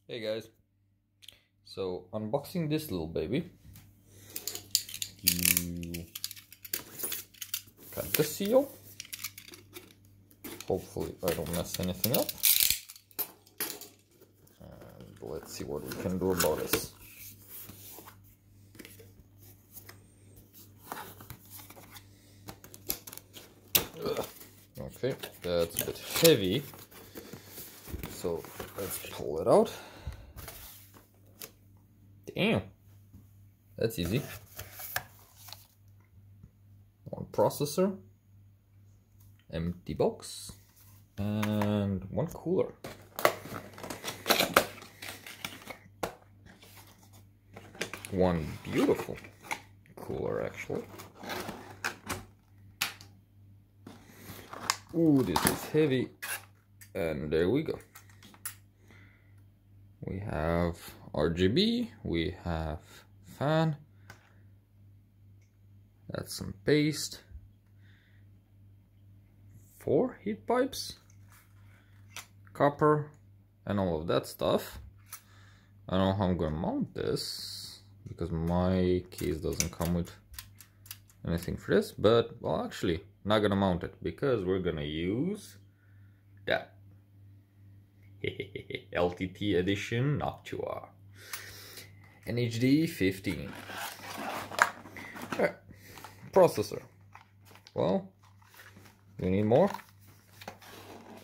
Hey guys, so unboxing this little baby. You got the seal. Hopefully I don't mess anything up. And let's see what we can do about this. Okay, that's a bit heavy. So let's pull it out. Damn, that's easy. One processor, empty box, and one cooler. One beautiful cooler, actually. Ooh, this is heavy. And there we go. We have RGB, we have fan, that's some paste, 4 heat pipes, copper, and all of that stuff. I don't know how I'm gonna mount this because my case doesn't come with anything for this, but well, actually not gonna mount it because we're gonna use that LTT edition Noctua NHD 15. Alright, processor. Well, you need more?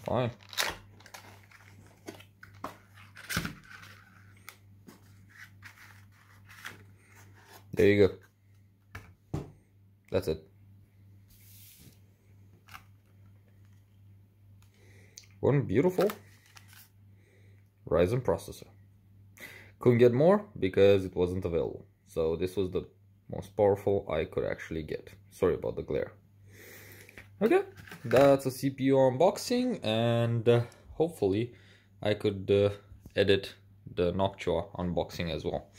Fine. There you go. That's it. One beautiful Ryzen processor. Couldn't get more because it wasn't available. So this was the most powerful I could actually get. Sorry about the glare. Okay, that's a CPU unboxing, and hopefully I could edit the Noctua unboxing as well.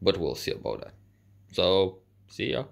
But we'll see about that. So, see ya.